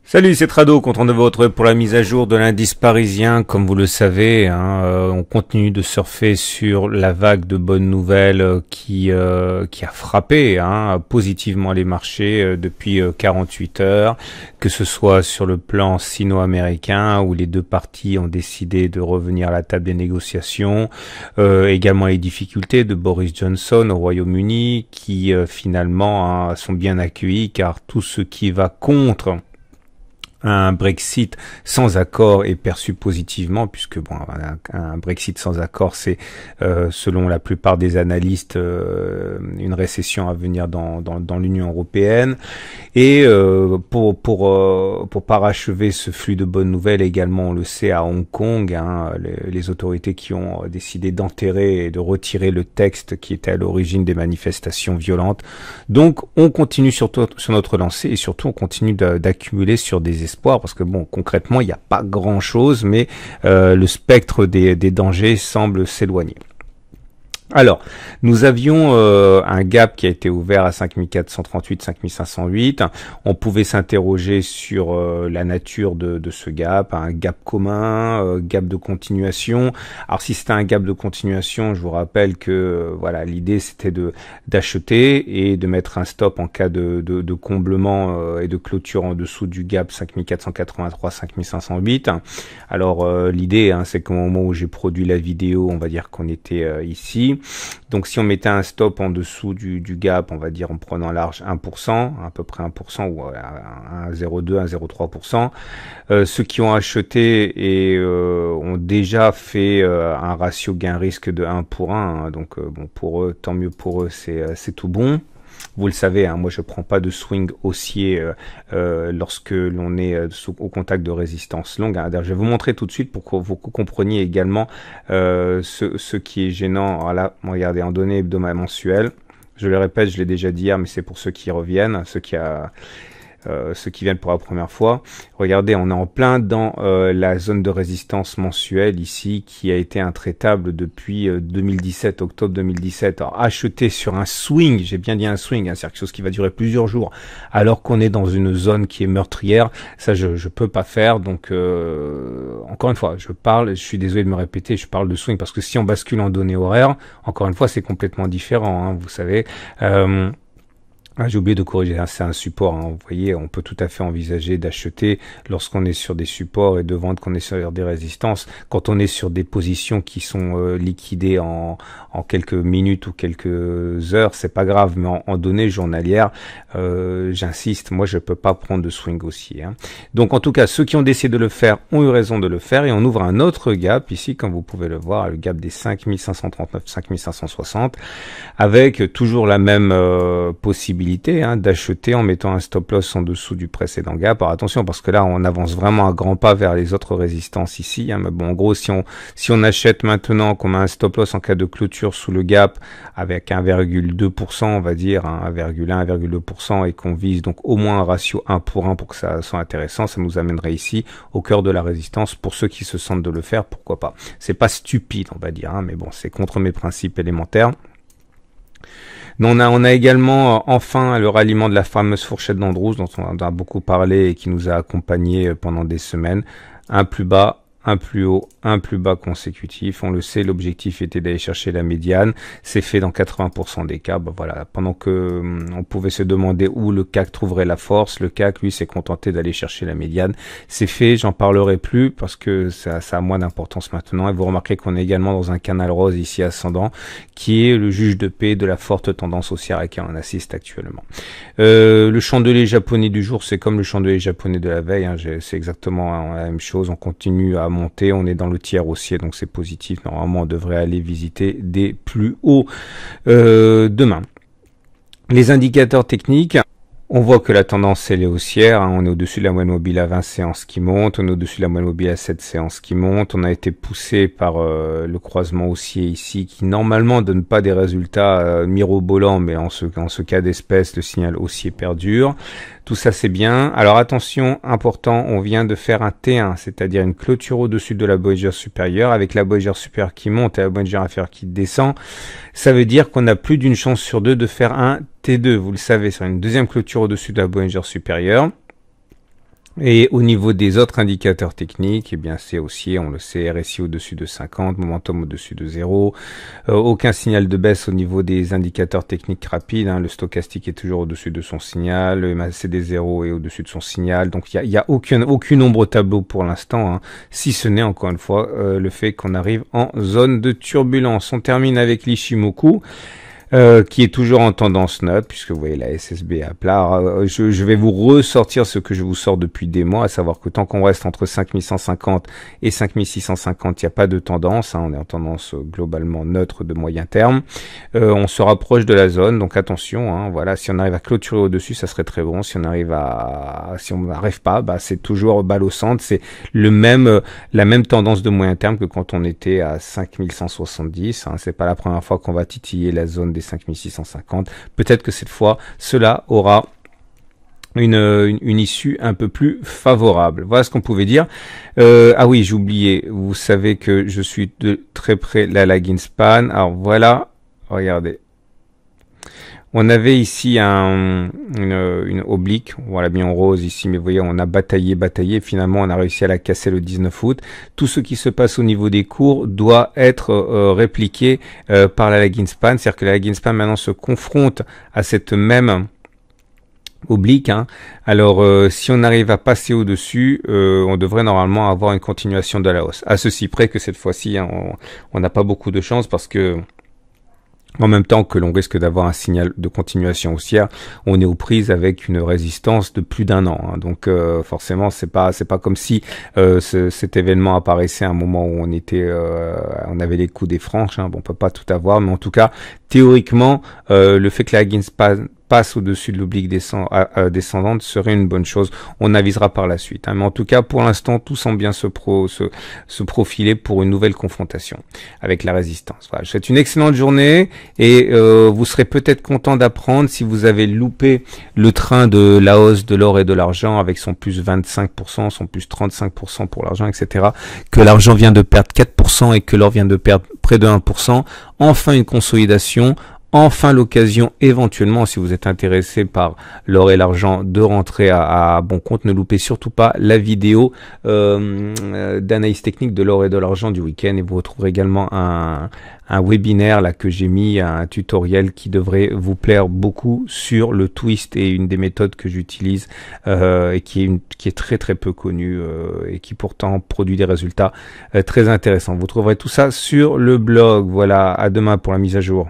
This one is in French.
Salut, c'est Trado, content de vous retrouver pour la mise à jour de l'indice parisien. Comme vous le savez, on continue de surfer sur la vague de bonnes nouvelles qui a frappé positivement les marchés depuis 48 heures, que ce soit sur le plan sino-américain où les deux parties ont décidé de revenir à la table des négociations, également les difficultés de Boris Johnson au Royaume-Uni qui finalement sont bien accueillis car tout ce qui va contre un Brexit sans accord est perçu positivement puisque un Brexit sans accord c'est selon la plupart des analystes une récession à venir dans l'Union européenne et pour parachever ce flux de bonnes nouvelles également on le sait à Hong Kong les autorités qui ont décidé d'enterrer et de retirer le texte qui était à l'origine des manifestations violentes. Donc on continue sur notre lancée et surtout on continue d'accumuler sur des espoirs parce que concrètement il n'y a pas grand chose mais le spectre des dangers semble s'éloigner. Alors, nous avions un gap qui a été ouvert à 5438, 5508. On pouvait s'interroger sur la nature de ce gap, un gap commun, gap de continuation. Alors, si c'était un gap de continuation, je vous rappelle que l'idée c'était d'acheter et de mettre un stop en cas de comblement et de clôture en dessous du gap 5483, 5508. Alors, l'idée c'est qu'au moment où j'ai produit la vidéo, on va dire qu'on était ici. Donc si on mettait un stop en dessous du gap, on va dire en prenant large 1%, à peu près 1% ou 1,02, 1,03%, ceux qui ont acheté et ont déjà fait un ratio gain-risque de 1 pour 1, donc pour eux, tant mieux pour eux, c'est tout bon. Vous le savez, moi je prends pas de swing haussier lorsque l'on est au contact de résistance longue. D'ailleurs, je vais vous montrer tout de suite pour que vous compreniez également ce qui est gênant. Alors là, regardez, en données hebdomadaires mensuelles, je le répète, je l'ai déjà dit hier, mais c'est pour ceux qui reviennent, ceux qui viennent pour la première fois. Regardez, on est en plein dans la zone de résistance mensuelle ici qui a été intraitable depuis 2017, octobre 2017. Alors, acheter sur un swing, j'ai bien dit un swing, c'est-à-dire quelque chose qui va durer plusieurs jours, alors qu'on est dans une zone qui est meurtrière, ça je peux pas faire. Donc encore une fois, je suis désolé de me répéter, je parle de swing parce que si on bascule en données horaires, encore une fois, c'est complètement différent, vous savez. J'ai oublié de corriger, c'est un support, vous voyez, on peut tout à fait envisager d'acheter lorsqu'on est sur des supports et de vendre quand on est sur des résistances. Quand on est sur des positions qui sont liquidées en quelques minutes ou quelques heures, c'est pas grave, mais en données journalières, j'insiste, moi je peux pas prendre de swing haussier. Donc en tout cas, ceux qui ont décidé de le faire ont eu raison de le faire et on ouvre un autre gap ici, comme vous pouvez le voir, le gap des 5539, 5560, avec toujours la même possibilité d'acheter en mettant un stop loss en dessous du précédent gap. Alors attention parce que là on avance vraiment à grands pas vers les autres résistances ici, mais bon en gros si on achète maintenant qu'on a un stop loss en cas de clôture sous le gap avec 1,2% on va dire 1,1, 1,2% et qu'on vise donc au moins un ratio 1 pour 1 pour que ça soit intéressant, ça nous amènerait ici au cœur de la résistance. Pour ceux qui se sentent de le faire, pourquoi pas. C'est pas stupide on va dire, mais bon c'est contre mes principes élémentaires. On a également enfin le ralliement de la fameuse fourchette d'Andrews dont on a beaucoup parlé et qui nous a accompagnés pendant des semaines. Un plus bas, un plus haut, un plus bas consécutif. On le sait, l'objectif était d'aller chercher la médiane. C'est fait dans 80% des cas. Pendant que on pouvait se demander où le CAC trouverait la force, le CAC, lui, s'est contenté d'aller chercher la médiane. C'est fait, j'en parlerai plus parce que ça a moins d'importance maintenant. Et vous remarquez qu'on est également dans un canal rose ici ascendant, qui est le juge de paix de la forte tendance haussière à laquelle on assiste actuellement. Le chandelier japonais du jour, c'est comme le chandelier japonais de la veille. C'est exactement la même chose. On continue à monter, on est dans le tiers haussier, donc c'est positif. Normalement, on devrait aller visiter des plus hauts demain. Les indicateurs techniques, on voit que la tendance elle est haussière, on est au-dessus de la moyenne mobile à 20 séances qui monte, on est au-dessus de la moyenne mobile à 7 séances qui monte, on a été poussé par le croisement haussier ici qui normalement donne pas des résultats mirobolants, mais en ce cas d'espèce le signal haussier perdure. Tout ça c'est bien. Alors attention, important, on vient de faire un T1, c'est-à-dire une clôture au-dessus de la Bollinger supérieure avec la Bollinger supérieure qui monte et la Bollinger inférieure qui descend. Ça veut dire qu'on a plus d'une chance sur deux de faire un T2, vous le savez, sur une deuxième clôture au-dessus de la Bollinger supérieure. Et au niveau des autres indicateurs techniques, eh bien c'est haussier, on le sait, RSI au-dessus de 50, momentum au-dessus de 0, aucun signal de baisse au niveau des indicateurs techniques rapides, hein, le stochastique est toujours au-dessus de son signal, le MACD0 est au-dessus de son signal, donc il y a aucune ombre au tableau pour l'instant, hein, si ce n'est encore une fois le fait qu'on arrive en zone de turbulence. On termine avec l'Ishimoku. Qui est toujours en tendance neutre, puisque vous voyez la SSB à plat. Alors, je vais vous ressortir ce que je vous sors depuis des mois, à savoir que tant qu'on reste entre 5150 et 5650, il n'y a pas de tendance, hein, on est en tendance globalement neutre de moyen terme. On se rapproche de la zone, donc attention, hein, voilà, si on arrive à clôturer au-dessus, ça serait très bon. Si on n'arrive pas, bah, c'est toujours balle au centre, c'est la même tendance de moyen terme que quand on était à 5170, hein, c'est pas la première fois qu'on va titiller la zone des 5650. Peut-être que cette fois, cela aura une issue un peu plus favorable. Voilà ce qu'on pouvait dire. Ah oui, j'ai oublié. Vous savez que je suis de très près la lagging span. Alors voilà, regardez. On avait ici une oblique, on l'a mis en rose ici, mais vous voyez, on a bataillé, finalement on a réussi à la casser le 19 août. Tout ce qui se passe au niveau des cours doit être répliqué par la lagging span, c'est-à-dire que la lagging span maintenant se confronte à cette même oblique, hein. Alors si on arrive à passer au-dessus, on devrait normalement avoir une continuation de la hausse. À ceci près que cette fois-ci, hein, on n'a pas beaucoup de chance parce que en même temps que l'on risque d'avoir un signal de continuation haussière, on est aux prises avec une résistance de plus d'un an, hein. Donc forcément, c'est pas comme si cet événement apparaissait à un moment où on avait les coups des franches, hein. Bon, on peut pas tout avoir, mais en tout cas, théoriquement, le fait que la lagging passe au-dessus de l'oblique descendante serait une bonne chose. On avisera par la suite, hein. Mais en tout cas, pour l'instant, tout semble bien se profiler pour une nouvelle confrontation avec la résistance. Voilà, je vous souhaite une excellente journée et vous serez peut-être content d'apprendre, si vous avez loupé le train de la hausse de l'or et de l'argent avec son plus 25%, son plus 35% pour l'argent, etc., que l'argent vient de perdre 4% et que l'or vient de perdre près de 1%. Enfin, une consolidation. Enfin, l'occasion éventuellement, si vous êtes intéressé par l'or et l'argent, de rentrer à bon compte. Ne loupez surtout pas la vidéo d'analyse technique de l'or et de l'argent du week-end. Et vous retrouverez également un webinaire là que j'ai mis, un tutoriel qui devrait vous plaire beaucoup sur le twist et une des méthodes que j'utilise et qui est très très peu connue et qui pourtant produit des résultats très intéressants. Vous trouverez tout ça sur le blog. Voilà, à demain pour la mise à jour.